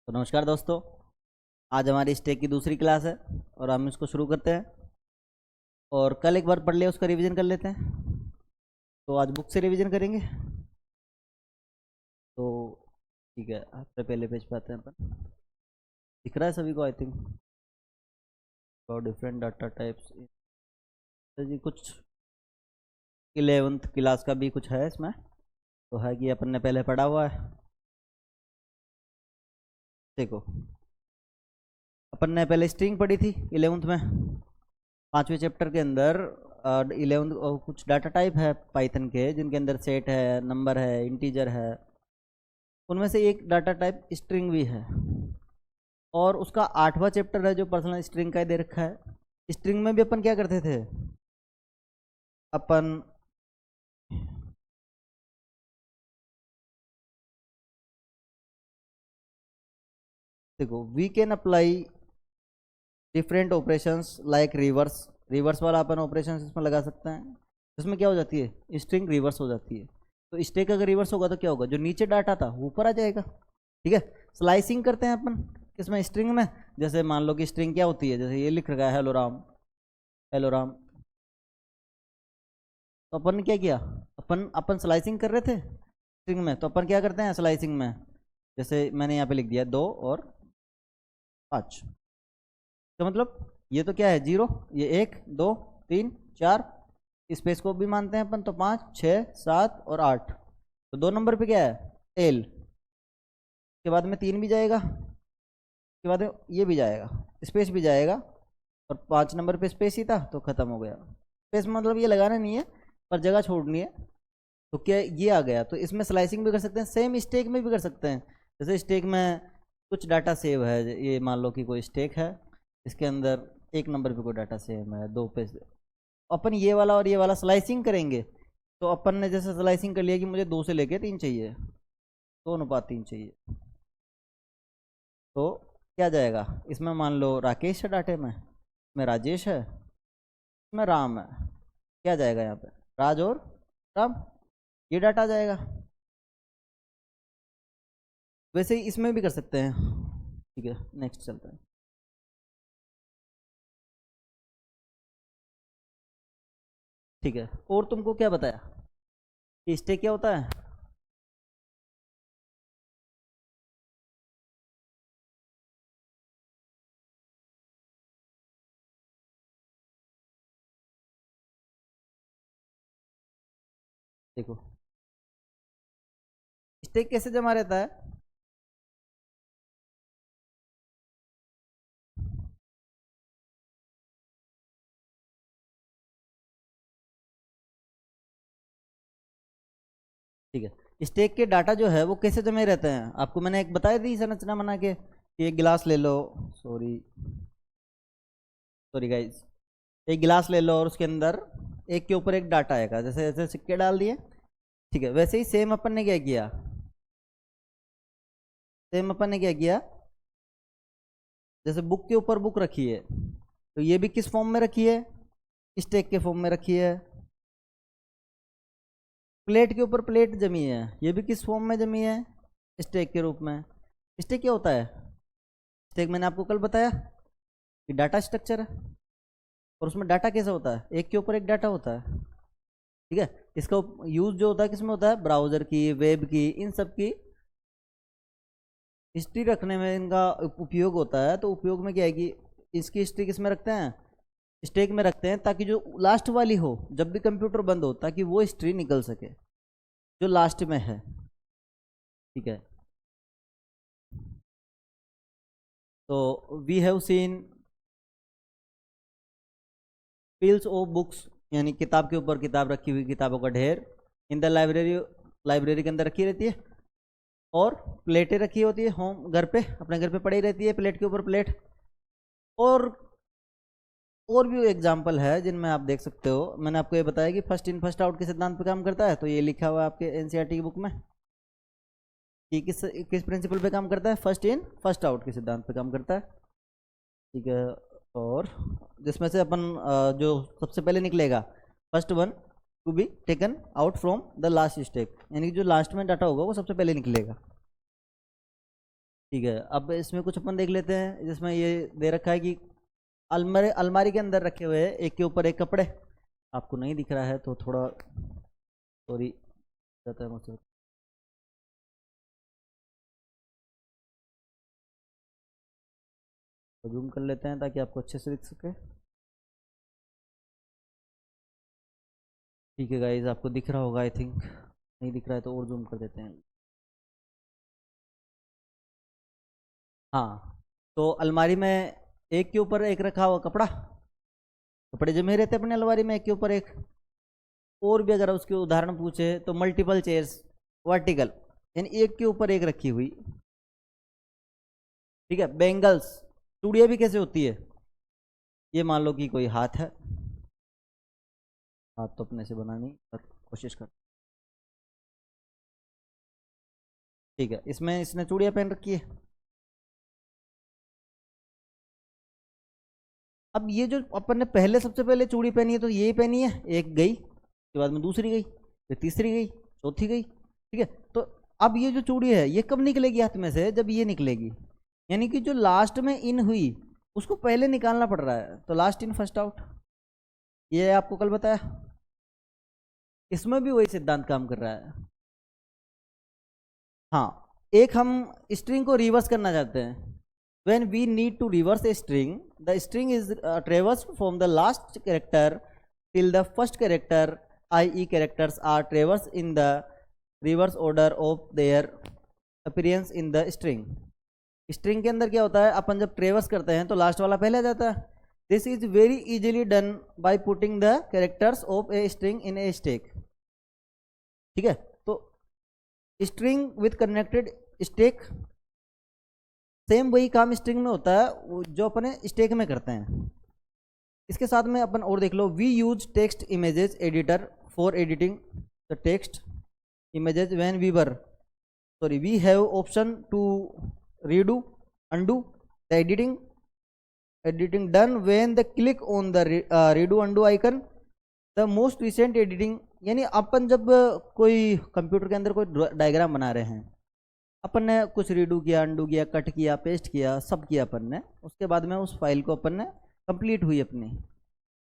तो नमस्कार दोस्तों, आज हमारी स्टेक की दूसरी क्लास है और हम इसको शुरू करते हैं। और कल एक बार पढ़ लिया, उसका रिवीजन कर लेते हैं। तो आज बुक से रिवीजन करेंगे। तो ठीक है, आपसे पहले पेज पे आते हैं अपन। दिख रहा है सभी को आई थिंक। और डिफरेंट डाटा टाइप्स जी, कुछ 11th क्लास का भी कुछ है इसमें। तो है कि अपन ने पहले पढ़ा हुआ है। देखो, अपन ने पहले स्ट्रिंग पढ़ी थी 11th में, 5वें चैप्टर के अंदर। 11th कुछ डाटा टाइप है पाइथन के, जिनके अंदर सेट है, नंबर है, इंटीजर है। उनमें से एक डाटा टाइप स्ट्रिंग भी है। और उसका 8वां चैप्टर है जो पर्सनल स्ट्रिंग का दे रखा है। स्ट्रिंग में भी अपन क्या करते थे, अपन देखो, we can apply different operations like reverse. Reverse वाला अपन ऑपरेशन इसमें लगा सकते हैं। इसमें क्या हो जाती है, स्ट्रिंग रिवर्स हो जाती है। तो स्टैक अगर रिवर्स होगा तो क्या होगा, जो नीचे डाटा था वो ऊपर आ जाएगा। ठीक है। स्लाइसिंग करते हैं अपन किसमें, स्ट्रिंग में। जैसे मान लो कि स्ट्रिंग क्या होती है, जैसे ये लिख रखा है हेलो राम, हेलो राम। तो अपन ने क्या किया, अपन स्लाइसिंग कर रहे थे स्ट्रिंग में। तो अपन क्या करते हैं स्लाइसिंग में, जैसे मैंने यहाँ पे लिख दिया 2 और 5। तो मतलब ये तो क्या है 0, ये 1 2 3 4, स्पेस को भी मानते हैं अपन। तो 5 6 7 और 8। तो 2 नंबर पे क्या है एल, के बाद में 3 भी जाएगा, के बाद में ये भी जाएगा, स्पेस भी जाएगा। और 5 नंबर पे स्पेस ही था तो खत्म हो गया। स्पेस मतलब ये लगाना नहीं है, पर जगह छोड़नी है। तो क्या ये आ गया। तो इसमें स्लाइसिंग भी कर सकते हैं, सेम स्टेक में भी कर सकते हैं। जैसे स्टेक में कुछ डाटा सेव है, ये मान लो कि कोई स्टेक है, इसके अंदर 1 नंबर पे कोई डाटा सेव है, 2 पे अपन ये वाला और ये वाला स्लाइसिंग करेंगे। तो अपन ने जैसे स्लाइसिंग कर लिया कि मुझे 2 से लेके 3 चाहिए, 2:3 चाहिए। तो क्या जाएगा, इसमें मान लो राकेश है डाटे में, इसमें राजेश है, इसमें राम है। क्या जाएगा यहाँ पे, राज और राम, ये डाटा आ जाएगा। वैसे ही इसमें भी कर सकते हैं। ठीक है, नेक्स्ट चलते हैं। ठीक है, और तुमको क्या बताया कि स्टेक क्या होता है। देखो, स्टेक कैसे जमा रहता है। ठीक है, स्टेक के डाटा जो है वो कैसे जमे रहते हैं, आपको मैंने एक बताया थी संरचना बना के कि एक गिलास ले लो। सॉरी सॉरी गाइज, एक गिलास ले लो और उसके अंदर एक के ऊपर एक डाटा आएगा, जैसे जैसे सिक्के डाल दिए। ठीक है, वैसे ही सेम अपन ने क्या किया, सेम अपन ने क्या किया, जैसे बुक के ऊपर बुक रखी है, तो ये भी किस फॉर्म में रखी है, स्टेक के फॉर्म में रखी है। प्लेट के ऊपर प्लेट जमी है, ये भी किस फॉर्म में जमी है, स्टेक के रूप में। स्टेक क्या होता है, स्टेक मैंने आपको कल बताया कि डाटा स्ट्रक्चर है। और उसमें डाटा कैसा होता है, एक के ऊपर एक डाटा होता है। ठीक है, इसका यूज जो होता है किसमें होता है, ब्राउजर की, वेब की, इन सब की हिस्ट्री रखने में इनका उपयोग होता है। तो उपयोग में क्या है कि इसकी हिस्ट्री किस में रखते हैं, स्टेक में रखते हैं, ताकि जो लास्ट वाली हो, जब भी कंप्यूटर बंद हो, ताकि वो हिस्ट्री निकल सके जो लास्ट में है। ठीक है, तो we have seen piles of books, यानी किताब के ऊपर किताब रखी हुई, किताबों का ढेर इन द लाइब्रेरी, लाइब्रेरी के अंदर रखी रहती है। और प्लेटें रखी होती है होम, घर पे, अपने घर पे पड़ी रहती है प्लेट के ऊपर प्लेट। और और भी एग्जाम्पल है जिनमें आप देख सकते हो। मैंने आपको ये बताया कि फर्स्ट इन फर्स्ट आउट के सिद्धांत पे काम करता है, तो ये लिखा हुआ है आपके एनसीईआरटी की बुक में कि किस किस प्रिंसिपल पे काम करता है, फर्स्ट इन फर्स्ट आउट के सिद्धांत पे काम करता है। ठीक है, और जिसमें से अपन जो सबसे पहले निकलेगा, first one to be taken out from the last stack, यानी कि जो लास्ट में डाटा होगा वो सबसे पहले निकलेगा। ठीक है, अब इसमें कुछ अपन देख लेते हैं, जिसमें ये दे रखा है कि अलमारी अलमारी के अंदर रखे हुए हैं एक के ऊपर एक कपड़े। आपको नहीं दिख रहा है तो थोड़ा सॉरी जाता है मुझसे। तो जूम कर लेते हैं ताकि आपको अच्छे से दिख सके। ठीक है गाइज, आपको दिख रहा होगा आई थिंक, नहीं दिख रहा है तो और जूम कर देते हैं। हाँ, तो अलमारी में एक के ऊपर एक रखा हुआ कपड़ा, कपड़े जमे रहते हैं अपने अलमारी में एक के ऊपर एक। और भी अगर उसके उदाहरण पूछे तो मल्टीपल चेयर्स वर्टिकल, यानी एक के ऊपर एक रखी हुई। ठीक है, बेंगल्स, चूड़ियाँ भी कैसे होती है, ये मान लो कि कोई हाथ है, हाथ तो अपने से बनानी पर कोशिश कर। ठीक है, इसमें इसने चूड़ियाँ पहन रखी है। अब ये जो अपन ने पहले सबसे पहले चूड़ी पहनी है तो ये पहनी है, एक गई, उसके बाद में दूसरी गई, फिर तीसरी गई, चौथी गई। ठीक है, तो अब ये जो चूड़ी है ये कब निकलेगी हाथ में से, जब ये निकलेगी, यानी कि जो लास्ट में इन हुई उसको पहले निकालना पड़ रहा है, तो लास्ट इन फर्स्ट आउट, ये आपको कल बताया। इसमें भी वही सिद्धांत काम कर रहा है। हाँ, एक हम स्ट्रिंग को रिवर्स करना चाहते हैं। when we need to reverse a string, the string is traversed from the last character till the first character, i.e. characters are traversed in the reverse order of their appearance in the string. String के अंदर क्या होता है, अपन जब ट्रेवर्स करते हैं तो last वाला पहले आ जाता है। This is very easily done by putting the characters of a string in A stack. ठीक है, तो string with connected stack, same वही काम स्ट्रिंग में होता है जो अपने स्टैक में करते हैं। इसके साथ में अपन और देख लो, we use text images editor for editing the text images when we have option to redo undo the editing done when the click on the redo undo icon, the most recent editing, यानी अपन जब कोई computer के अंदर कोई diagram बना रहे हैं, अपन ने कुछ रीडू किया, अंडू किया, कट किया, पेस्ट किया, सब किया अपन ने, उसके बाद में उस फाइल को अपन ने कंप्लीट हुई अपनी,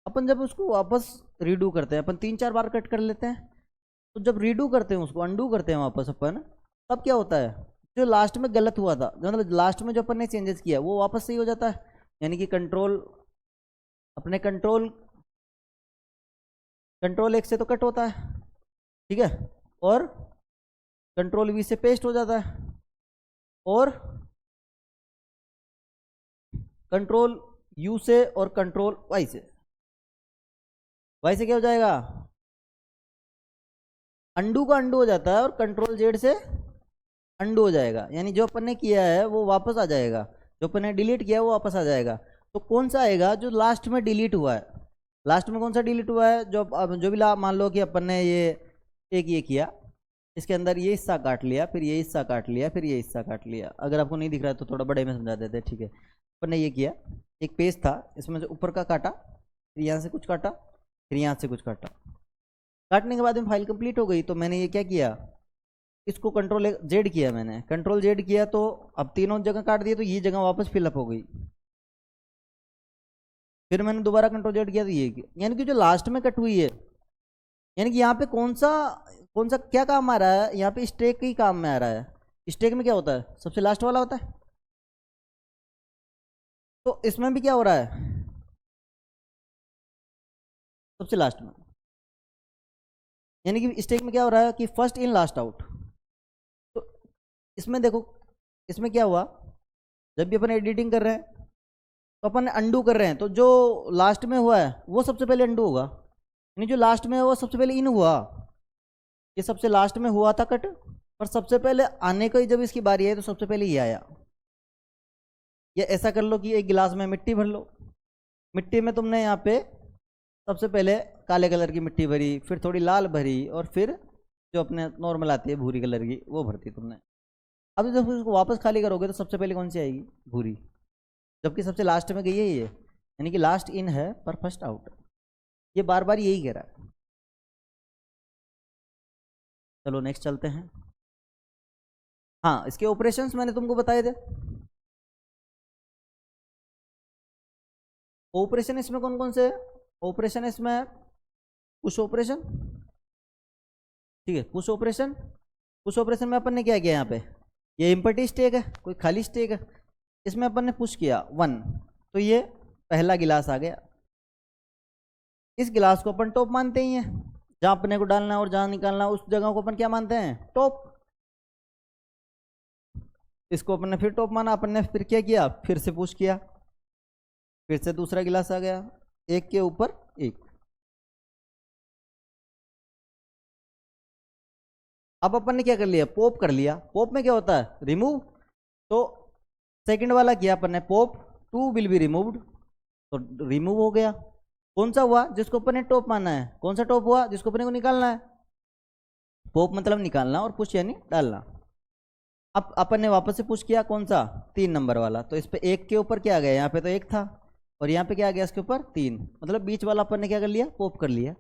अपन जब उसको वापस रीडू करते हैं, अपन 3-4 बार कट कर लेते हैं, तो जब रीडू करते हैं उसको अंडू करते हैं वापस अपन, तब क्या होता है, जो लास्ट में गलत हुआ था, मतलब लास्ट में जो अपन ने चेंजेस किया वो वापस सही हो जाता है। यानी कि कंट्रोल एक से तो कट होता है, ठीक है, और कंट्रोल वी से पेस्ट हो जाता है, और कंट्रोल यू से और कंट्रोल वाई से क्या हो जाएगा, अंडू का अंडू हो जाता है, और कंट्रोल जेड से अंडू हो जाएगा, यानी जो अपन ने किया है वो वापस आ जाएगा, जो अपन ने डिलीट किया है वो वापस आ जाएगा। तो कौन सा आएगा, जो लास्ट में डिलीट हुआ है, लास्ट में कौन सा डिलीट हुआ है, जो भी मान लो कि अपन ने ये किया, इसके अंदर ये हिस्सा काट लिया, फिर ये हिस्सा काट लिया, फिर ये हिस्सा काट लिया। अगर आपको नहीं दिख रहा है तो थोड़ा बड़े में समझा देते हैं। ठीक है, अपन ने ये किया, एक पेज था, इसमें से ऊपर का काटा, फिर यहाँ से कुछ काटा, फिर यहाँ से कुछ काटा, काटने के बाद में फाइल कंप्लीट हो गई। तो मैंने ये क्या किया, इसको कंट्रोल जेड किया, मैंने कंट्रोल जेड किया, तो अब तीनों जगह काट दिए, तो ये जगह वापस फिलअप हो गई। फिर मैंने दोबारा कंट्रोल जेड किया तो ये किया, यानी कि जो लास्ट में कट हुई है, यानी कि यहाँ पे कौन सा क्या काम आ रहा है, यहाँ पे स्टैक ही काम में आ रहा है। स्टैक में क्या होता है, सबसे लास्ट वाला होता है, तो इसमें भी क्या हो रहा है, सबसे लास्ट में, यानी कि स्टैक में क्या हो रहा है कि फर्स्ट इन लास्ट आउट। तो इसमें देखो, इसमें क्या हुआ, जब भी अपन एडिटिंग कर रहे हैं तो अपन अंडू कर रहे हैं, तो जो लास्ट में हुआ है वो सबसे पहले अंडू होगा, यानी जो लास्ट में है वो सबसे पहले इन हुआ। ये सबसे लास्ट में हुआ था कट, पर सबसे पहले आने का ही जब इसकी बारी आई तो सबसे पहले ये आया। या ऐसा कर लो कि एक गिलास में मिट्टी भर लो, मिट्टी में तुमने यहाँ पे सबसे पहले काले कलर की मिट्टी भरी, फिर थोड़ी लाल भरी, और फिर जो अपने नॉर्मल आती है भूरी कलर की वो भरती तुमने। अब जब उसको वापस खाली करोगे तो सबसे पहले कौन सी आएगी, भूरी, जबकि सबसे लास्ट में गई है ये, यानी कि लास्ट इन है पर फर्स्ट आउट। ये बार बार यही कह रहा है। चलो नेक्स्ट चलते हैं। हाँ, इसके ऑपरेशंस मैंने तुमको बताए थे। ऑपरेशन इसमें कौन कौन से? ऑपरेशन इसमें पुश ऑपरेशन, ठीक है, पुश ऑपरेशन। पुश ऑपरेशन में अपन ने क्या किया, यहाँ पे ये इम्पटी स्टेक है, कोई खाली स्टेक है, इसमें अपन ने पुश किया 1, तो ये पहला गिलास आ गया। इस गिलास को अपन टॉप मानते ही हैं, जहां अपने को डालना और जहां निकालना उस जगह को अपन क्या मानते हैं, टॉप। इसको अपन ने फिर टॉप माना, अपन ने फिर क्या किया, फिर से पुश किया, फिर से दूसरा गिलास आ गया, एक के ऊपर एक। अब अपन ने क्या कर लिया, पॉप कर लिया। पॉप में क्या होता है, रिमूव। तो सेकंड वाला किया अपन ने पॉप, 2 विल बी रिमूव्ड, तो रिमूव हो गया। कौन सा हुआ, जिसको अपन ने टॉप माना है। कौन सा टॉप हुआ, जिसको अपने को निकालना है। पॉप मतलब निकालना और पुश यानी डालना। अब अपन ने वापस से पुश किया, कौन सा, 3 नंबर वाला, तो इस पे एक के ऊपर क्या आ गया, यहाँ पे तो एक था और यहाँ पे क्या आ गया, इसके ऊपर 3, मतलब बीच वाला अपन ने क्या कर लिया, पॉप कर लिया।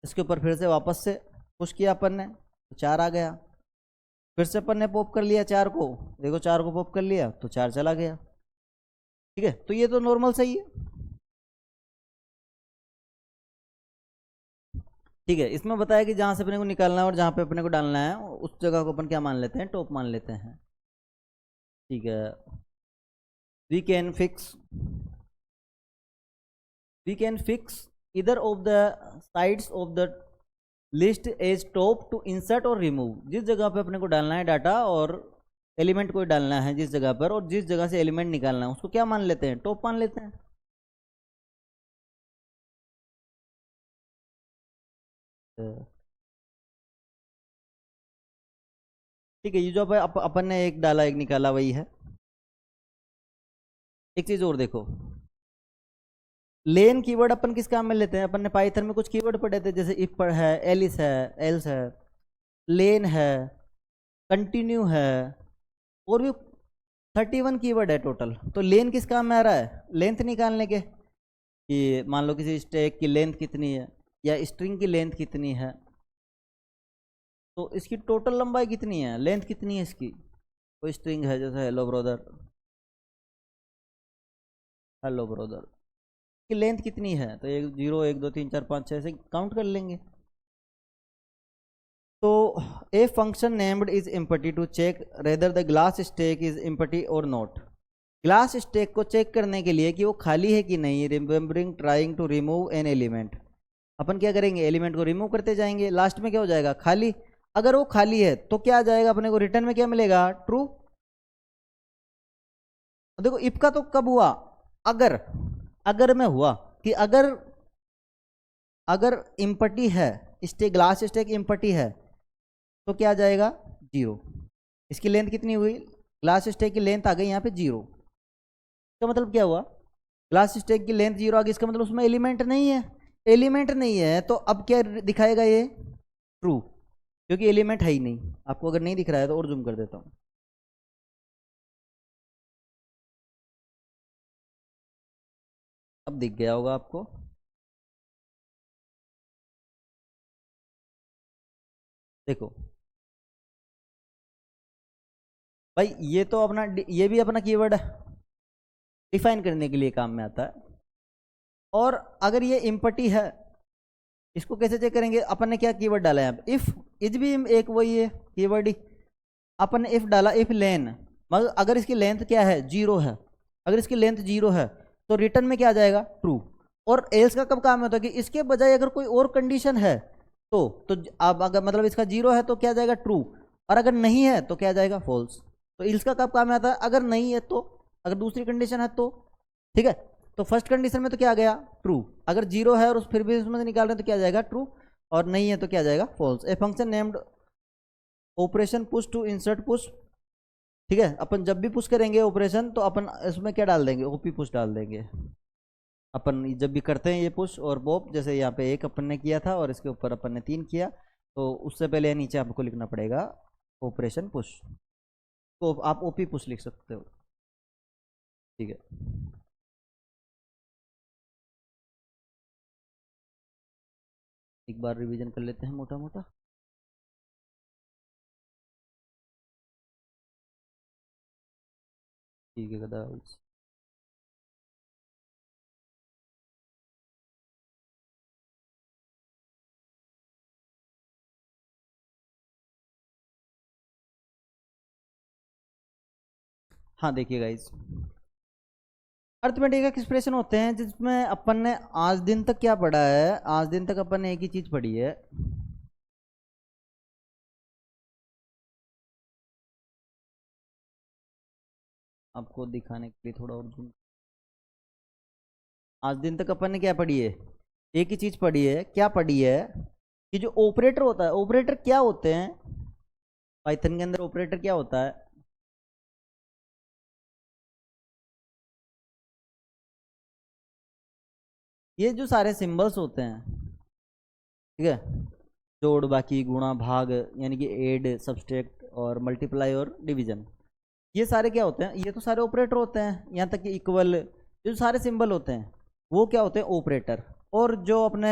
इसके ऊपर फिर से वापस से पुश किया अपन ने, तो 4 आ गया। फिर से अपन ने पॉप कर लिया 4 को, देखो 4 को पॉप कर लिया तो 4 चला गया। ठीक है, तो ये तो नॉर्मल सही है। ठीक है, इसमें बताया कि जहां से अपने को निकालना है और जहां पे अपने को डालना है उस जगह को अपन क्या मान लेते हैं, टॉप मान लेते हैं। ठीक है, we can fix we can fix either of the sides of the list as top to insert or remove। जिस जगह पे अपने को डालना है डाटा और एलिमेंट को डालना है जिस जगह पर, और जिस जगह से एलिमेंट निकालना है उसको क्या मान लेते हैं, टॉप मान लेते हैं। ठीक है, ये जो अपन ने एक डाला एक निकाला वही है। एक चीज और देखो, लेन कीवर्ड अपन किस काम में लेते हैं, अपन ने पाइथन में कुछ कीवर्ड पढ़े थे, जैसे इफ पर है, एलिस है, एल्स है, लेन है, कंटिन्यू है, और भी 31 कीवर्ड है टोटल। तो लेन किस काम में आ रहा है, लेंथ निकालने के, कि मान लो किसी स्टैक की लेंथ कितनी है या स्ट्रिंग की लेंथ कितनी है, तो इसकी टोटल लंबाई कितनी है, लेंथ कितनी है इसकी। कोई स्ट्रिंग है जैसे हेलो ब्रदर, हेलो ब्रदर की लेंथ कितनी है, तो 1 0 1 2 3 4 5 6 ऐसे काउंट कर लेंगे। तो a function named is empty to check rather the glass stack is empty और नॉट। ग्लास स्टेक को चेक करने के लिए कि वो खाली है कि नहीं, remembering trying to remove an element. अपन क्या करेंगे, एलिमेंट को रिमूव करते जाएंगे, लास्ट में क्या हो जाएगा, खाली। अगर वो खाली है तो क्या आ जाएगा, अपने को रिटर्न में क्या मिलेगा, ट्रू। देखो इफ का तो कब हुआ, अगर, अगर में हुआ कि अगर, अगर इम्पटी है, स्टेक ग्लास स्टेक इम्पटी है तो क्या आ जाएगा, 0। इसकी लेंथ कितनी हुई, ग्लास स्टेक की लेंथ आ गई यहाँ पे 0। इसका मतलब क्या हुआ, ग्लास स्टेक की लेंथ 0 आ गई, इसका मतलब उसमें एलिमेंट नहीं है। एलिमेंट नहीं है तो अब क्या दिखाएगा ये, ट्रू, क्योंकि एलिमेंट है ही नहीं। आपको अगर नहीं दिख रहा है तो और जूम कर देता हूँ, अब दिख गया होगा आपको। देखो भाई, ये तो अपना, ये भी अपना कीवर्ड है, डिफाइन करने के लिए काम में आता है। और अगर ये इम्पटी है, इसको कैसे चेक करेंगे, अपन ने क्या कीवर्ड डाला है, इफ, इज भी एक वही है कीवर्ड ही। अपन ने इफ डाला, इफ लेन, मगर अगर इसकी लेंथ क्या है, 0 है, अगर इसकी लेंथ 0 है तो रिटर्न में क्या आ जाएगा, ट्रू। और एल्स का कब काम होता है, कि इसके बजाय अगर कोई और कंडीशन है तो अब अगर मतलब इसका 0 है तो क्या जाएगा, ट्रू, और अगर नहीं है तो क्या जाएगा, फॉल्स। तो इल्स का कब काम में आता है, अगर नहीं है तो, अगर दूसरी कंडीशन है तो। ठीक है, तो फर्स्ट कंडीशन में तो क्या आ गया, ट्रू। अगर 0 है और उस फिर भी उसमें से निकाल रहे हैं तो क्या जाएगा, ट्रू, और नहीं है तो क्या जाएगा, false. A function named operation push to insert push. ठीक है, अपन जब भी पुश करेंगे ऑपरेशन तो अपन इसमें क्या डाल देंगे, ओपी पुश डाल देंगे। अपन जब भी करते हैं ये पुश और पॉप, जैसे यहाँ पे एक अपन ने किया था और इसके ऊपर अपन ने 3 किया, तो उससे पहले नीचे आपको लिखना पड़ेगा ऑपरेशन पुश, तो आप ओपी पुश लिख सकते हो। ठीक है, एक बार रिवीजन कर लेते हैं मोटा मोटा। ठीक है गाइस। हाँ देखिए गाइस, अर्थमेटिक एक्सप्रेशन होते हैं जिसमें अपन ने आज दिन तक क्या पढ़ा है, आज दिन तक अपन ने एक ही चीज पढ़ी है, आपको दिखाने के लिए थोड़ा और जूम। आज दिन तक अपन ने क्या पढ़ी है, एक ही चीज पढ़ी है। क्या पढ़ी है कि जो ऑपरेटर होता है, ऑपरेटर क्या होते हैं पाइथन के अंदर, ऑपरेटर क्या होता है। ये जो सारे सिंबल्स होते हैं, ठीक है, जोड़, बाकी, गुणा, भाग, यानी कि ऐड, सब्सट्रैक्ट और मल्टीप्लाई और डिवीजन, ये सारे क्या होते हैं, ये तो सारे ऑपरेटर होते हैं। यहाँ तक कि इक्वल, जो सारे सिंबल होते हैं वो क्या होते हैं, ऑपरेटर। और जो अपने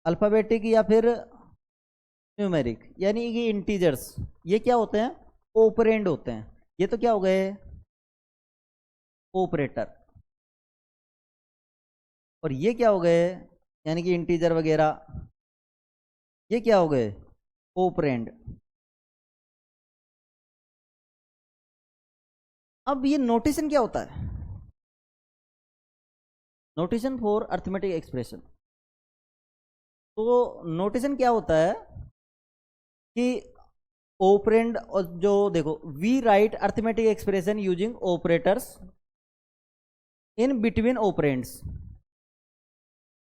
अल्फ़ाबेटिक या फिर न्यूमेरिक यानी कि इंटीजर्स, ये क्या होते हैं, ऑपरेंड होते हैं। ये तो क्या हो गए, ऑपरेटर। और ये क्या हो गए, यानी कि इंटीजर वगैरह, ये क्या हो गए, ऑपरेंड। अब ये नोटेशन क्या होता है, नोटेशन फॉर अर्थमेटिक एक्सप्रेशन। तो नोटेशन क्या होता है कि ऑपरेंड, और जो देखो, we write arithmetic expression using operators in between operands,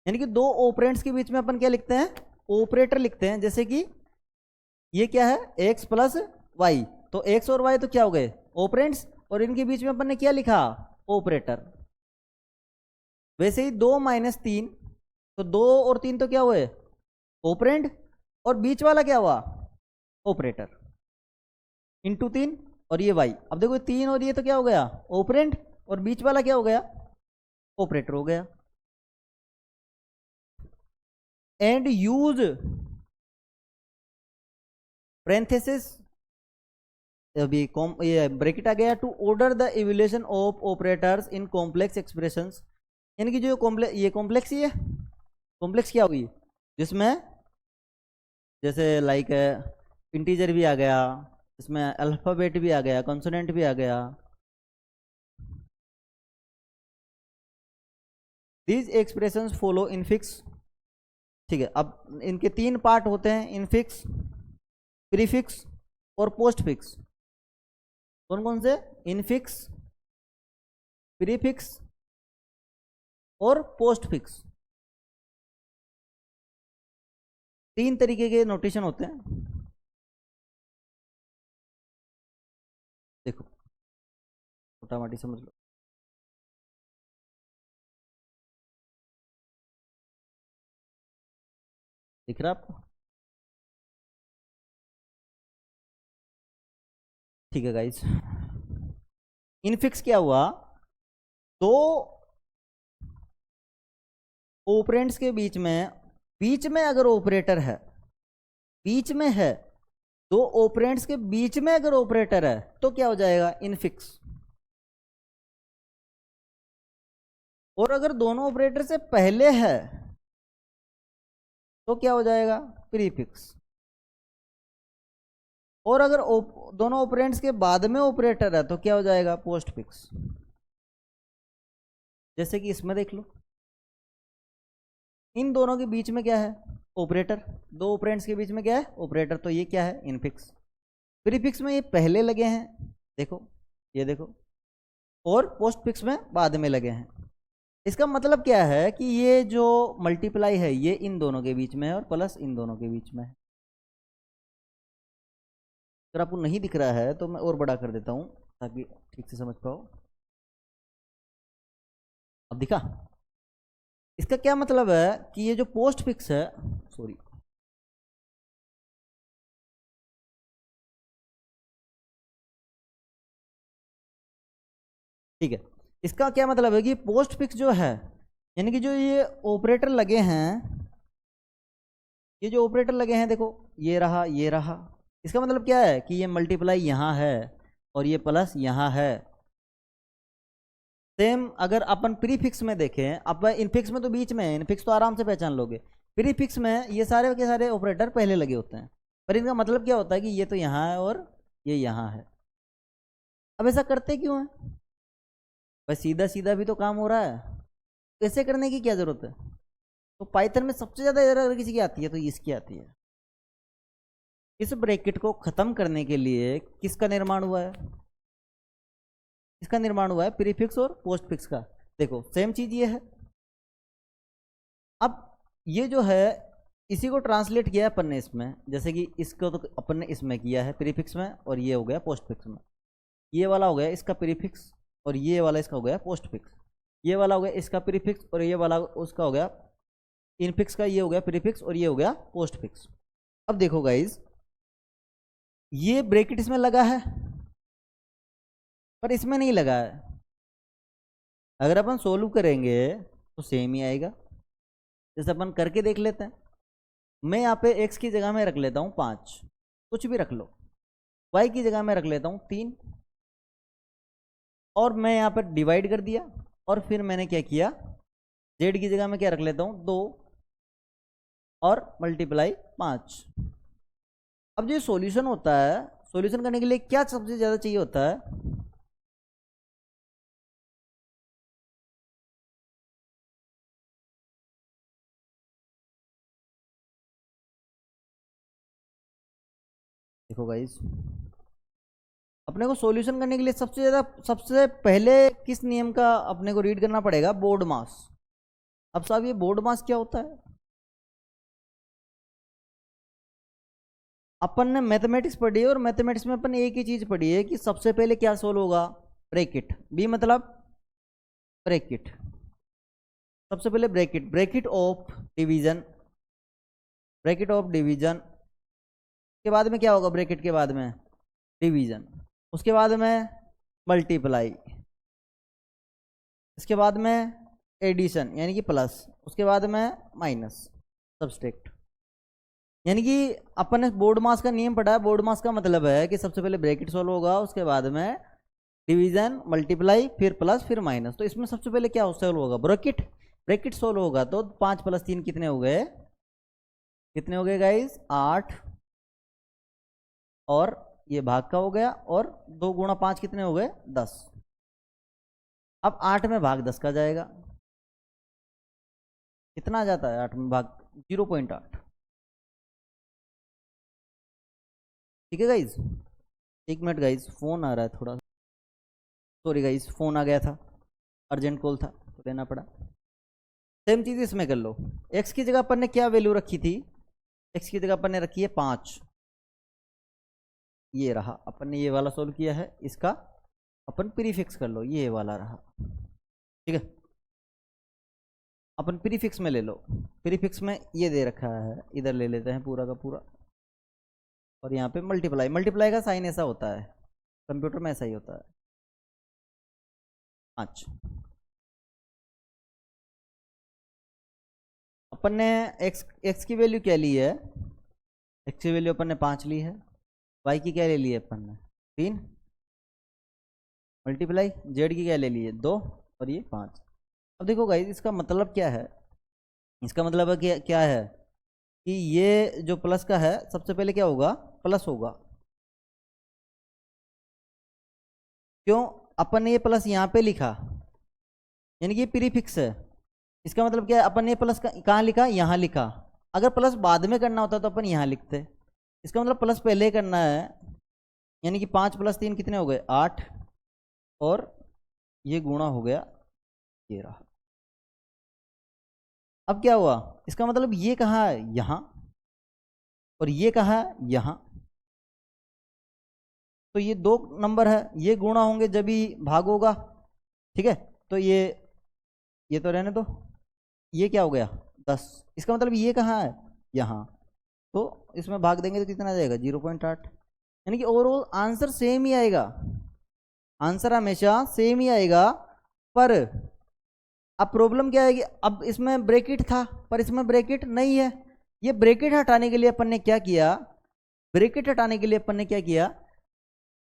यानी कि दो ऑपरेंड्स के बीच में अपन क्या लिखते हैं, ऑपरेटर लिखते हैं। जैसे कि ये क्या है, x प्लस वाई, तो x और y तो क्या हो गए, ऑपरेंड्स, और इनके बीच में अपन ने क्या लिखा, ऑपरेटर। वैसे ही 2 - 3, तो 2 और 3 तो क्या हुए, ऑपरेंड, और बीच वाला क्या हुआ, ऑपरेटर, इंटू 3, और ये y। अब देखो 3 और ये तो क्या हो गया, ऑपरेंड, और बीच वाला क्या हो गया, ऑपरेटर हो गया। एंड यूज parenthesis, अभी ये ब्रैकेट आ गया, to order the evaluation of operators in complex expressions, यानी कि जो कॉम्प्लेक्स, ये कॉम्प्लेक्स ही है, कॉम्प्लेक्स क्या होगी, जिसमें जैसे लाइक इंटीजर भी आ गया, इसमें अल्फाबेट भी आ गया, कॉन्सोनेंट भी आ गया। दीज एक्सप्रेशंस फॉलो इनफिक्स, ठीक है। अब इनके 3 पार्ट होते हैं, इनफिक्स, प्रीफिक्स और पोस्टफिक्स। कौन कौन से, इनफिक्स, प्रीफिक्स और पोस्टफिक्स, 3 तरीके के नोटेशन होते हैं। देखो मोटा मोटी समझ लो, दिख रहा आपको, ठीक है गाइस। इनफिक्स क्या हुआ, दो ऑपरेंड्स के बीच में अगर ऑपरेटर है, बीच में है, दो ऑपरेंड्स के बीच में अगर ऑपरेटर है तो क्या हो जाएगा, इनफिक्स। और अगर दोनों ऑपरेटर से पहले है तो क्या हो जाएगा, प्रीफिक्स। और अगर दोनों ऑपरेंड्स के बाद में ऑपरेटर है तो क्या हो जाएगा, पोस्टफिक्स। जैसे कि इसमें देख लो, इन दोनों के बीच में क्या है, ऑपरेटर, दो ऑपरेंड्स के बीच में क्या है, ऑपरेटर, तो ये क्या है, इनफिक्स। प्रीफिक्स में ये पहले लगे हैं, देखो ये देखो, और पोस्टफिक्स में बाद में लगे हैं। इसका मतलब क्या है कि ये जो मल्टीप्लाई है ये इन दोनों के बीच में है और प्लस इन दोनों के बीच में है। अगर आपको नहीं दिख रहा है तो मैं और बड़ा कर देता हूं ताकि ठीक से समझ पाओ। अब दिखा, इसका क्या मतलब है कि ये जो पोस्ट फिक्स है, सॉरी, ठीक है, इसका क्या मतलब है कि पोस्ट फिक्स जो है, यानी कि जो ये ऑपरेटर लगे हैं, ये जो ऑपरेटर लगे हैं देखो, ये रहा ये रहा, इसका मतलब क्या है कि ये मल्टीप्लाई यहाँ है और ये प्लस यहाँ है, सेम अगर अपन प्रीफिक्स में देखें, अब इनफिक्स में तो बीच में है, इनफिक्स तो आराम से पहचान लोगे। प्रीफिक्स में ये सारे के सारे ऑपरेटर पहले लगे होते हैं, पर इनका मतलब क्या होता है कि ये तो यहाँ है और ये यहाँ है। अब ऐसा करते क्यों है? बस सीधा सीधा भी तो काम हो रहा है, ऐसे करने की क्या जरूरत है? तो पाइथन में सबसे ज्यादा एरर अगर किसी की आती है तो इसकी आती है। इस ब्रैकेट को खत्म करने के लिए किसका निर्माण हुआ है? इसका निर्माण हुआ है प्रीफिक्स और पोस्टफिक्स का। देखो सेम चीज ये है। अब ये जो है इसी को ट्रांसलेट किया अपन ने इसमें, जैसे कि इसको तो अपन ने इसमें किया है प्रीफिक्स में, और ये हो गया पोस्टफिक्स में। ये वाला हो गया इसका प्रीफिक्स और ये वाला इसका हो गया पोस्टफिक्स। ये वाला हो गया इसका प्रीफिक्स और ये वाला उसका हो गया इनफिक्स का, ये हो गया प्रीफिक्स और ये हो गया पोस्टफिक्स। अब देखो गाइज, ये ब्रैकेट इसमें लगा है पर इसमें नहीं लगा है। अगर अपन सोल्व करेंगे तो सेम ही आएगा। जैसे अपन करके देख लेते हैं। मैं यहाँ पे x की जगह में रख लेता हूँ 5, कुछ भी रख लो। y की जगह में रख लेता हूँ 3, और मैं यहाँ पर डिवाइड कर दिया, और फिर मैंने क्या किया, z की जगह में क्या रख लेता हूँ 2 और मल्टीप्लाई 5। अब जो सॉल्यूशन होता है, सॉल्यूशन करने के लिए क्या सबसे ज़्यादा चाहिए होता है? देखो गाइस, अपने को सॉल्यूशन करने के लिए सबसे पहले किस नियम का अपने को रीड करना पड़ेगा? बोर्ड मास। अब साहब ये बोर्ड मास क्या होता है? अपन ने मैथमेटिक्स पढ़ी है और मैथमेटिक्स में अपन एक ही चीज पढ़ी है कि सबसे पहले क्या सोल्व होगा? ब्रैकेट। बी मतलब ब्रैकेट। सबसे पहले bracket, bracket of division, bracket of division के बाद में क्या होगा? ब्रैकेट के बाद में डिवीजन, उसके बाद में मल्टीप्लाई, इसके बाद में एडिशन यानी कि प्लस, उसके बाद में माइनस, सब्सट्रैक्ट। यानी कि अपन ने बोर्ड मास का नियम पढ़ा है। बोर्ड मास का मतलब है कि सबसे पहले ब्रैकेट सोल्व होगा, उसके बाद में डिवीजन, मल्टीप्लाई, फिर प्लस, फिर माइनस। तो इसमें सबसे पहले क्या सोल्व होगा? ब्रैकेट। ब्रैकेट सोल्व होगा तो 5 + 3 कितने हो गए? कितने हो गए गाइस? 8, और ये भाग का हो गया, और 2 × 5 कितने हो गए? 10। अब 8 में भाग 10 का जाएगा, कितना आ जाता है 8 में भाग? 0.8। ठीक है गाइज, एक मिनट गाइज, फोन आ रहा है थोड़ा, सॉरी गाइज, फोन आ गया था, अर्जेंट कॉल था तो लेना पड़ा। सेम चीज इसमें कर लो। एक्स की जगह अपन ने क्या वैल्यू रखी थी? एक्स की जगह अपन ने रखी है 5। ये रहा, अपन ने ये वाला सोल्व किया है, इसका अपन प्रीफिक्स कर लो, ये वाला रहा। ठीक है, अपन प्रीफिक्स में ले लो। प्रीफिक्स में ये दे रखा है, इधर ले लेते हैं पूरा का पूरा, और यहाँ पे मल्टीप्लाई। मल्टीप्लाई का साइन ऐसा होता है, कंप्यूटर में ऐसा ही होता है, 5। अपन ने एक्स की वैल्यू क्या ली है? एक्स की वैल्यू अपन ने 5 ली है। वाई की क्या ले ली है अपन ने? 3। मल्टीप्लाई जेड की क्या ले ली है? 2, और ये 5। अब देखो गाइस, इसका मतलब क्या है? इसका मतलब है कि क्या है कि ये जो प्लस का है, सबसे पहले क्या होगा? प्लस होगा। क्यों? अपन ने ये प्लस यहाँ पे लिखा, यानी कि प्रीफिक्स है। इसका मतलब क्या है? अपन ने प्लस कहाँ लिखा? यहाँ लिखा। अगर प्लस बाद में करना होता तो अपन यहाँ लिखते। इसका मतलब प्लस पहले करना है, यानी कि 5 + 3 कितने हो गए? 8, और ये गुणा हो गया, ये रहा। अब क्या हुआ? इसका मतलब ये कहाँ है? यहाँ, और ये कहाँ है? यहाँ। तो ये 2 नंबर है, ये गुणा होंगे जब भी भाग होगा। ठीक है, तो ये तो रहने दो। ये क्या हो गया? 10। इसका मतलब ये कहाँ है? यहाँ। तो इसमें भाग देंगे तो कितना आ जाएगा? 0.8। यानी कि ओवरऑल आंसर सेम ही आएगा, आंसर हमेशा सेम ही आएगा। पर अब प्रॉब्लम क्या है कि अब इसमें ब्रैकेट था पर इसमें ब्रैकेट नहीं है। ये ब्रैकेट हटाने के लिए अपन ने क्या किया? ब्रैकेट हटाने के लिए अपन ने क्या किया?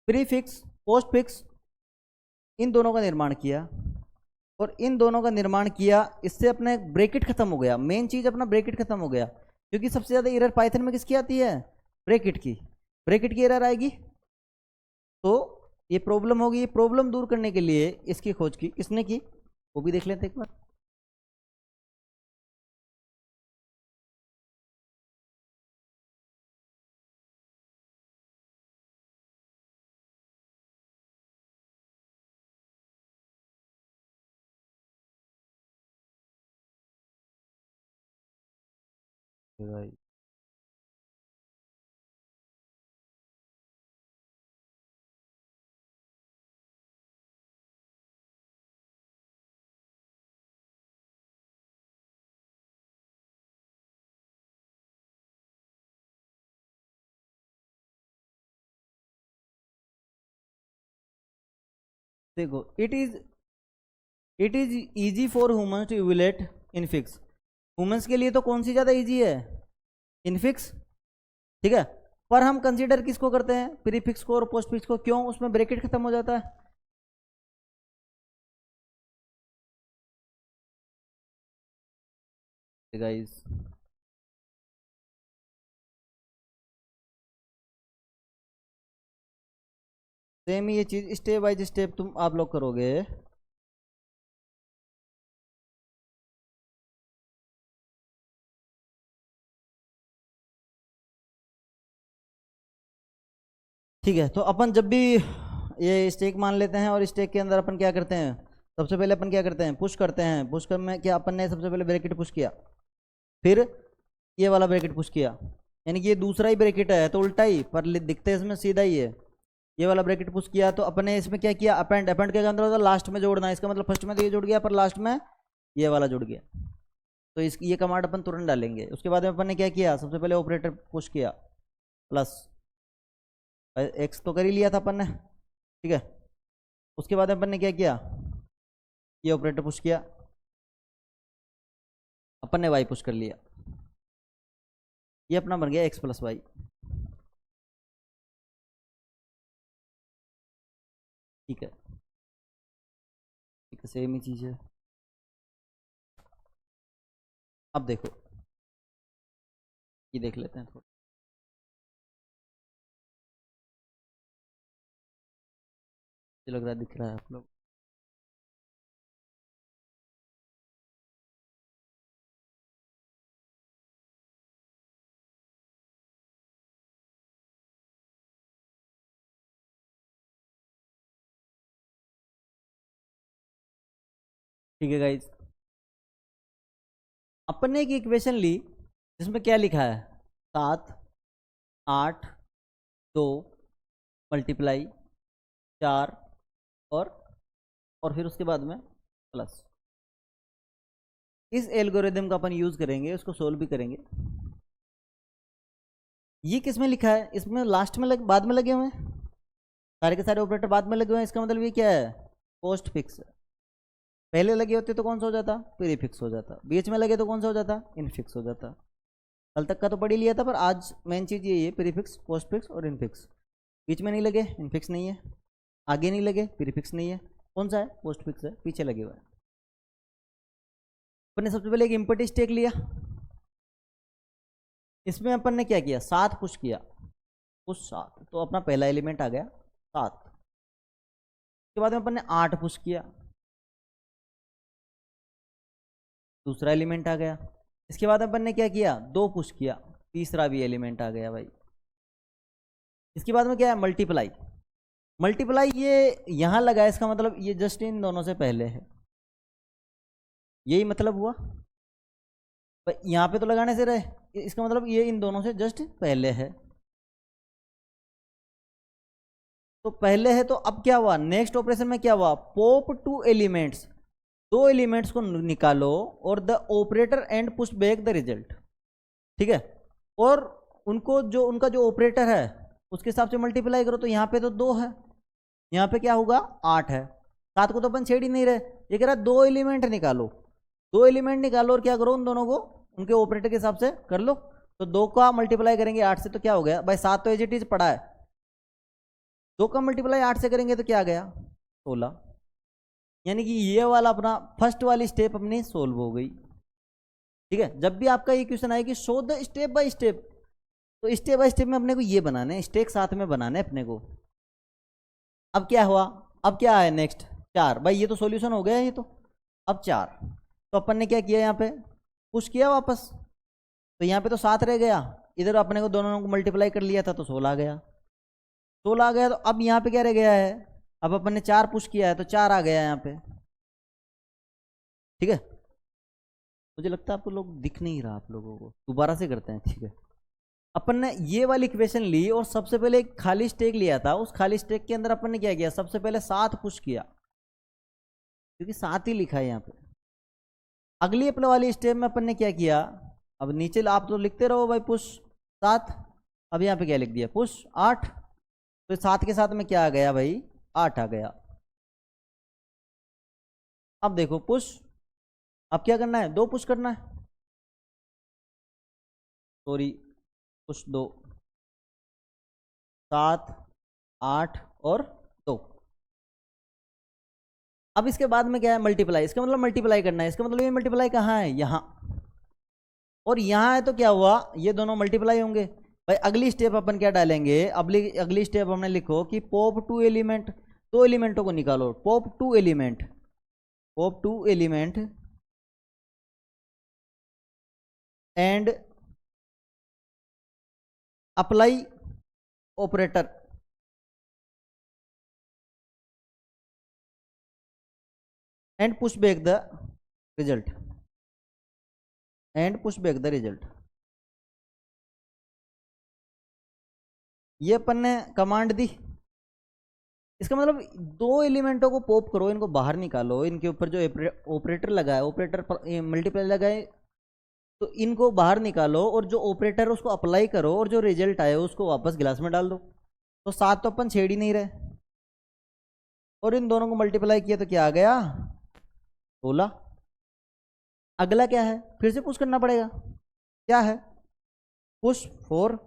प्रीफिक्स, पोस्टफिक्स, इन दोनों का निर्माण किया। और इन दोनों का निर्माण किया, इससे अपना ब्रैकेट खत्म हो गया। मेन चीज अपना ब्रैकेट खत्म हो गया, क्योंकि सबसे ज्यादा एरर पाइथन में किसकी आती है? ब्रैकेट की। ब्रैकेट की एरर आएगी तो ये प्रॉब्लम होगी। ये प्रॉब्लम दूर करने के लिए इसकी खोज की किसने की, वो भी देख लेते एक बार। भाई देखो, it is easy for humans to evaluate infix. Humans के लिए तो कौन सी ज़्यादा इजी है? इनफिक्स, ठीक है। पर हम कंसीडर किसको करते हैं? प्रीफिक्स को और पोस्टफिक्स को। क्यों? उसमें ब्रैकेट खत्म हो जाता है। गाइस सेम ये चीज स्टेप बाय स्टेप तुम आप लोग करोगे। ठीक है, तो अपन जब भी ये स्टेक मान लेते हैं और स्टेक के अंदर अपन क्या करते हैं? सबसे पहले अपन क्या करते हैं? पुश करते हैं। पुश कर में क्या अपन ने सबसे पहले ब्रैकेट पुश किया, फिर ये वाला ब्रैकेट पुश किया, यानी कि ये दूसरा ही ब्रैकेट है तो उल्टा ही, पर दिखते हैं इसमें सीधा ही है। ये वाला ब्रैकेट पुश किया तो अपन ने इसमें क्या किया? अपेंड। अपेंड के अंदर होता है लास्ट में जोड़ना। इसका मतलब फर्स्ट में तो ये जुड़ गया, पर लास्ट में ये वाला जुड़ गया। तो इस ये कमांड अपन तुरंत डालेंगे। उसके बाद में अपन ने क्या किया? सबसे पहले ऑपरेटर पुश किया, प्लस एक्स तो कर ही लिया था अपन ने, ठीक है। उसके बाद अपन ने क्या किया? ये ऑपरेटर पुश किया, अपन ने वाई पुश कर लिया। ये अपना बन गया एक्स प्लस वाई। ठीक है, ठीक है, सेम ही चीज है। अब देखो, ये देख लेते हैं थोड़ा। ये लग रहा है दिख रहा है आप लोग। ठीक है गाइज, अपन ने एक इक्वेशन ली जिसमें क्या लिखा है? 7, 8, 2 मल्टीप्लाई 4 और फिर उसके बाद में प्लस। इस एल्गोरिदम का अपन यूज करेंगे, उसको सोल्व भी करेंगे। ये किस में लिखा है? इसमें लास्ट में बाद में लगे हुए हैं, सारे के सारे ऑपरेटर बाद में लगे हुए हैं। इसका मतलब ये क्या है? Post fix. पहले लगे होते तो कौन सा हो जाता? प्रीफिक्स हो जाता। बीच में लगे तो कौन सा हो जाता? इनफिक्स हो जाता। कल तक का तो पढ़ ही लिया था, पर आज मेन चीज ये है, प्रीफिक्स, पोस्ट फिक्स और इनफिक्स। बीच में नहीं लगे, इनफिक्स नहीं है। आगे नहीं लगे, प्रीफिक्स नहीं है। कौन सा है? पोस्ट फिक्स है, पीछे लगे हुए हैं। अपन ने सबसे पहले एक इम्पटी स्टेक लिया। इसमें अपन ने क्या किया? 7 पुश किया, पुश 7, तो अपना पहला एलिमेंट आ गया 7। उसके बाद में अपन ने 8 पुश किया, दूसरा एलिमेंट आ गया। इसके बाद अपन ने क्या किया? 2 पुश किया, तीसरा भी एलिमेंट आ गया भाई। इसके बाद में क्या है? मल्टीप्लाई। मल्टीप्लाई ये यहां लगा है, इसका मतलब ये जस्ट इन दोनों से पहले है। यही मतलब हुआ। यहाँ पे तो लगाने से रहे, इसका मतलब ये इन दोनों से जस्ट पहले है। तो पहले है, तो अब क्या हुआ? नेक्स्ट ऑपरेशन में क्या हुआ? पॉप 2 एलिमेंट्स, 2 एलिमेंट्स को निकालो और the operator and push back the result. ठीक है, और उनको जो उनका जो ऑपरेटर है उसके हिसाब से मल्टीप्लाई करो। तो यहाँ पे तो 2 है, यहाँ पे क्या होगा? 8 है। 7 को तो अपन छेड़ ही नहीं रहे। ये कह रहा है 2 एलिमेंट निकालो, 2 एलिमेंट निकालो और क्या करो? उन दोनों को उनके ऑपरेटर के हिसाब से कर लो। तो 2 का मल्टीप्लाई करेंगे 8 से तो क्या हो गया भाई? 7 तो एज इट इज पड़ा है। 2 का मल्टीप्लाई 8 से करेंगे तो क्या आ गया? 16। यानी कि ये वाला अपना फर्स्ट वाली स्टेप अपनी सोल्व हो गई। ठीक है, जब भी आपका ये क्वेश्चन आए कि show the step by step, तो स्टेप बाय स्टेप में अपने को ये बनाने, स्टेक साथ में बनाने अपने को। अब क्या हुआ, अब क्या है नेक्स्ट, 4। भाई ये तो सॉल्यूशन हो गया ये तो। अब 4, तो अपन ने क्या किया यहाँ पे, पुश किया वापस, तो यहाँ पे तो 7 रह गया, इधर अपने को दोनों को मल्टीप्लाई कर लिया था तो 16 आ गया। 16 आ गया, तो अब यहाँ पे क्या रह गया है, अब अपन ने 4 पुश किया है तो 4 आ गया यहाँ पे। ठीक है, मुझे लगता है आपको लोग दिख नहीं रहा, आप लोगों को दोबारा से करते हैं। ठीक है, अपन ने ये वाली इक्वेशन ली और सबसे पहले एक खाली स्टेक लिया था, उस खाली स्टेक के अंदर अपन ने क्या किया, सबसे पहले 7 पुश किया, क्योंकि 7 ही लिखा है यहाँ पे। अगली अपने वाली स्टेप में अपन ने क्या किया, अब नीचे आप तो लिखते रहो भाई पुश 7, अब यहाँ पे क्या लिख दिया, पुश 8, तो 7 के साथ में क्या आ गया भाई, 8 आ गया। अब देखो पुश, अब क्या करना है, 2 पुश करना है, सॉरी पुश 2, 7 8 और 2। अब इसके बाद में क्या है, मल्टीप्लाई, इसका मतलब मल्टीप्लाई करना है, इसका मतलब ये मल्टीप्लाई कहाँ है, यहाँ, और यहाँ है तो क्या हुआ, ये दोनों मल्टीप्लाई होंगे। भाई अगली स्टेप अपन क्या डालेंगे, अगली स्टेप हमने लिखो कि पॉप 2 एलिमेंट, 2 एलिमेंटों को निकालो, pop 2 element, pop 2 element and apply operator, and push back the result, and push back the result. ये अपन ने कमांड दी, इसका मतलब 2 एलिमेंटों को पॉप करो, इनको बाहर निकालो, इनके ऊपर जो ऑपरेटर लगा है, ऑपरेटर मल्टीप्लाई लगाए, तो इनको बाहर निकालो और जो ऑपरेटर उसको अप्लाई करो और जो रिजल्ट आए उसको वापस गिलास में डाल दो। तो 7 तो अपन छेड़ ही नहीं रहे, और इन दोनों को मल्टीप्लाई किया तो क्या आ गया, 16। अगला क्या है, फिर से पुश करना पड़ेगा, क्या है, पुश 4,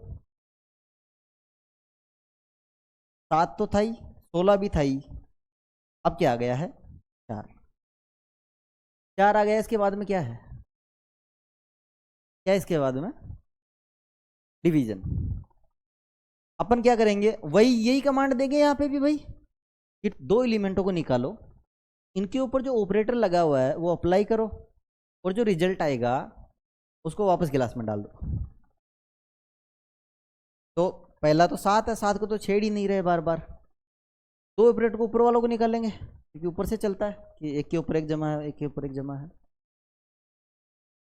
7 तो था ही, 16 भी था ही, अब क्या आ गया है, 4, 4 आ गया। इसके बाद में क्या है, क्या इसके बाद में, डिवीजन। अपन क्या करेंगे, वही यही कमांड देंगे यहाँ पे भी भाई, कि 2 एलिमेंटों को निकालो, इनके ऊपर जो ऑपरेटर लगा हुआ है वो अप्लाई करो, और जो रिजल्ट आएगा उसको वापस गिलास में डाल दो। तो पहला तो 7 है, 7 को तो छेड़ ही नहीं रहे बार बार, 2 ऑपरेटर को ऊपर वालों को निकालेंगे, क्योंकि ऊपर से चलता है कि एक के ऊपर एक जमा है, एक के ऊपर एक जमा है।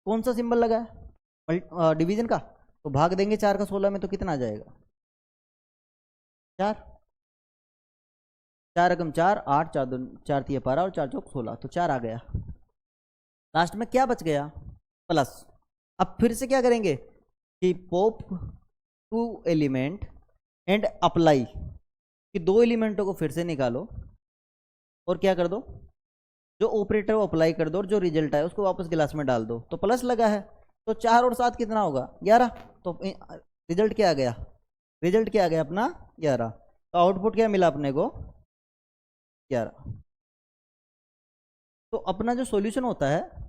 कौन सा सिंबल लगा है, डिवीजन का, तो भाग देंगे 4 का 16 में, तो कितना आ जाएगा, 4, 4 एकम 4, 8, 4 4 तिया 12 और 4 चौक 16, तो 4 आ गया। लास्ट में क्या बच गया, प्लस। अब फिर से क्या करेंगे कि पॉप 2 एलिमेंट एंड अप्लाई, कि 2 एलिमेंटों को फिर से निकालो और क्या कर दो, जो ऑपरेटर वो अप्लाई कर दो, और जो रिजल्ट है उसको वापस गिलास में डाल दो, तो प्लस लगा है, तो 4 और 7 कितना होगा, 11। तो रिजल्ट क्या आ गया, रिजल्ट क्या आ गया अपना 11, तो आउटपुट क्या मिला अपने को, 11। तो अपना जो सॉल्यूशन होता है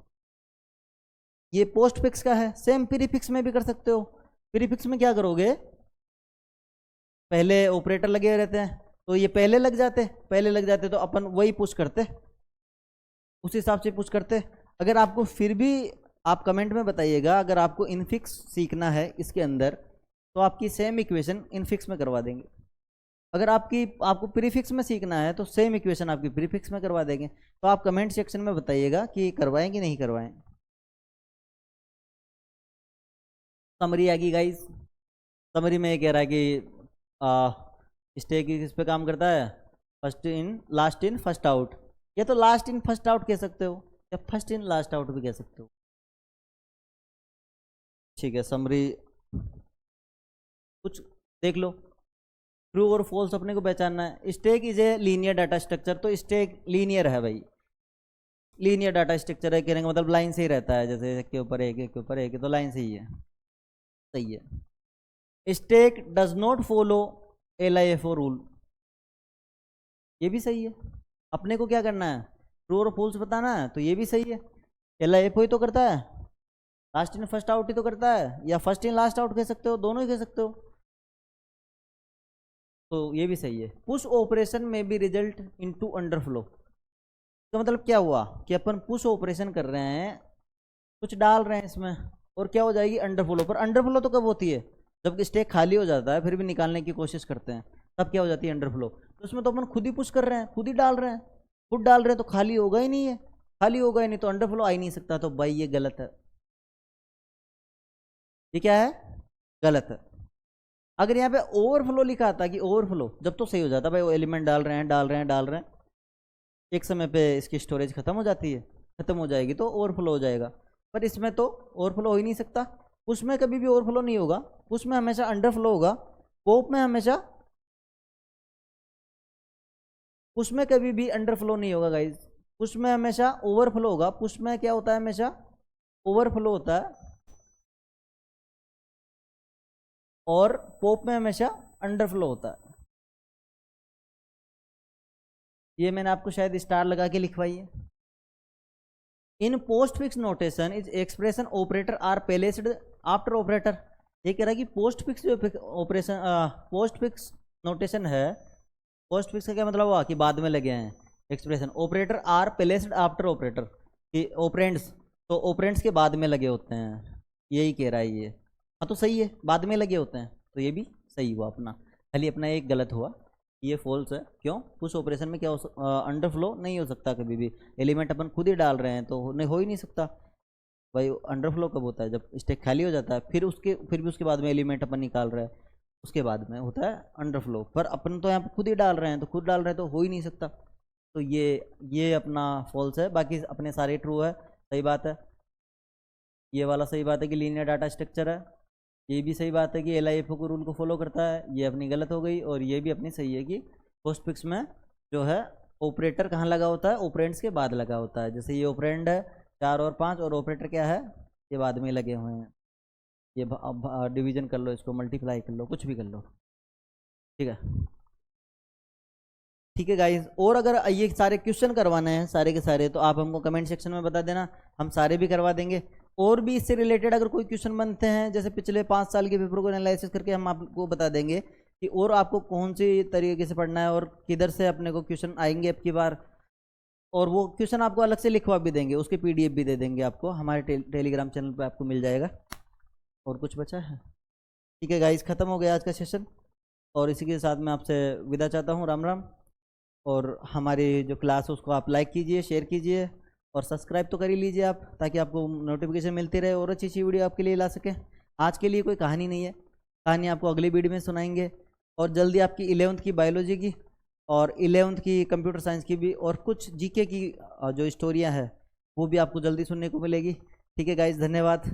ये पोस्ट फिक्स का है, सेम प्रीफिक्स में भी कर सकते हो। प्रीफिक्स में क्या करोगे, पहले ऑपरेटर लगे रहते हैं, तो ये पहले लग जाते तो अपन वही पुश करते, उस हिसाब से पुश करते। अगर आपको फिर भी, आप कमेंट में बताइएगा, अगर आपको इनफिक्स सीखना है इसके अंदर, तो आपकी सेम इक्वेशन इनफिक्स में करवा देंगे। अगर आपको प्रीफिक्स में सीखना है तो सेम इक्वेशन आपकी प्रीफिक्स में करवा देंगे। तो आप कमेंट सेक्शन में बताइएगा कि करवाएं कि नहीं करवाएं। समरी आ गई गाइस, समरी में ये कह रहा है कि स्टेक किस पे काम करता है, first in last in first out, या तो लास्ट इन फर्स्ट आउट कह सकते हो, या फर्स्ट इन लास्ट आउट भी कह सकते हो। ठीक है, समरी कुछ देख लो, ट्रू और फॉल्स अपने को पहचानना है। Stack is a linear data structure, तो स्टेक लीनियर है भाई, लीनियर डाटा स्ट्रक्चर है, कहने का मतलब लाइन से ही रहता है, जैसे एक के ऊपर एक के ऊपर एक, तो लाइन से ही है, सही है। Stack does not follow LIFO rule, ये भी सही है। अपने को क्या करना है, ट्रू और फॉल्स बताना है, तो ये भी सही है। एल एफ ही तो करता है, लास्ट इन फर्स्ट आउट ही तो करता है, या फर्स्ट इन लास्ट आउट कह सकते हो, दोनों ही कह सकते हो, तो ये भी सही है। पुश ऑपरेशन में भी रिजल्ट इनटू अंडरफ्लो, तो मतलब क्या हुआ कि अपन पुश ऑपरेशन कर रहे हैं, कुछ डाल रहे हैं इसमें, और क्या हो जाएगी अंडरफ्लो। पर अंडरफ्लो तो कब होती है, जब स्टेक खाली हो जाता है फिर भी निकालने की कोशिश करते हैं, तब क्या हो जाती है अंडरफ्लो। तो उसमें तो अपन खुद ही पुश कर रहे हैं, खुद ही डाल रहे हैं, खुद डाल रहे हैं, तो खाली होगा ही नहीं है, खाली होगा ही नहीं तो अंडरफ्लो आ ही नहीं सकता। तो भाई ये गलत है, ये क्या है, गलत है। अगर यहाँ पे ओवरफ्लो लिखा आता कि ओवरफ्लो, जब तो सही हो जाता, भाई वो एलिमेंट डाल रहे हैं डाल रहे हैं डाल रहे हैं, एक समय पे इसकी स्टोरेज खत्म हो जाती है, खत्म हो जाएगी तो ओवरफ्लो हो जाएगा। पर इसमें तो ओवरफ्लो हो ही नहीं सकता, उसमें कभी भी ओवरफ्लो नहीं होगा, उसमें हमेशा अंडरफ्लो होगा। पोप में हमेशा, उसमें कभी भी अंडरफ्लो नहीं होगा गाइज, उसमें हमेशा ओवरफ्लो होगा। पुश में क्या होता है, हमेशा ओवरफ्लो होता है, और पोप में हमेशा अंडरफ्लो होता है। ये मैंने आपको शायद स्टार लगा के लिखवाई है। In postfix notation is expression operator are placed after operator. ये कह रहा है कि पोस्ट फिक्स जो ऑपरेशन, पोस्ट फिक्स नोटेशन है, पोस्ट फिक्स का क्या मतलब हुआ कि बाद में लगे हैं expression, operator are placed after operator, कि ऑपरेंड्स, तो ऑपरेंड्स के बाद में लगे होते हैं, यही कह रहा है ये। हाँ तो सही है, बाद में लगे होते हैं, तो ये भी सही हुआ अपना, खाली अपना एक गलत हुआ, ये फॉल्स है। क्यों, पुश ऑपरेशन में क्या हो, अंडरफ्लो नहीं हो सकता कभी भी, एलिमेंट अपन खुद ही डाल रहे हैं तो हो ही नहीं सकता। भाई अंडरफ्लो कब होता है, जब स्टेक खाली हो जाता है, फिर भी उसके बाद में एलिमेंट अपन निकाल रहे हैं, उसके बाद में होता है अंडरफ्लो। पर अपन तो यहाँ पे खुद ही डाल रहे हैं, तो खुद डाल रहे हैं तो हो ही नहीं सकता, तो ये अपना फॉल्स है। बाकी अपने सारे ट्रू है, सही बात है। ये वाला सही बात है कि लीनियर डाटा स्ट्रक्चर है, ये भी सही बात है कि LIFO को रूल को फॉलो करता है, ये अपनी गलत हो गई। और ये भी अपनी सही है कि पोस्ट फिक्स में जो है ऑपरेटर कहाँ लगा होता है, ऑपरेंड्स के बाद लगा होता है। जैसे ये ऑपरेंड है 4 और 5, और ऑपरेटर क्या है, ये बाद में लगे हुए हैं। ये अब डिवीजन कर लो, इसको मल्टीप्लाई कर लो, कुछ भी कर लो, ठीक है। ठीक है गाइज, और अगर ये सारे क्वेश्चन करवाने हैं सारे के सारे, तो आप हमको कमेंट सेक्शन में बता देना, हम सारे भी करवा देंगे। और भी इससे रिलेटेड अगर कोई क्वेश्चन बनते हैं, जैसे पिछले 5 साल के पेपर को एनालिसिस करके हम आपको बता देंगे कि और आपको कौन सी तरीके से पढ़ना है और किधर से अपने को क्वेश्चन आएंगे अब की बार, और वो क्वेश्चन आपको अलग से लिखवा भी देंगे, उसके PDF भी दे देंगे आपको, हमारे टेलीग्राम चैनल पर आपको मिल जाएगा। और कुछ बचा है? ठीक है गाइज, ख़त्म हो गया आज का सेशन, और इसी के साथ मैं आपसे विदा चाहता हूँ, राम राम। और हमारी जो क्लास है उसको आप लाइक कीजिए, शेयर कीजिए, और सब्सक्राइब तो कर ही लीजिए आप, ताकि आपको नोटिफिकेशन मिलती रहे और अच्छी अच्छी वीडियो आपके लिए ला सकें। आज के लिए कोई कहानी नहीं है, कहानी आपको अगली वीडियो में सुनाएंगे। और जल्दी आपकी 11th की बायोलॉजी की और 11th की कंप्यूटर साइंस की भी, और कुछ GK की जो स्टोरियाँ हैं वो भी आपको जल्दी सुनने को मिलेगी। ठीक है गाइज, धन्यवाद।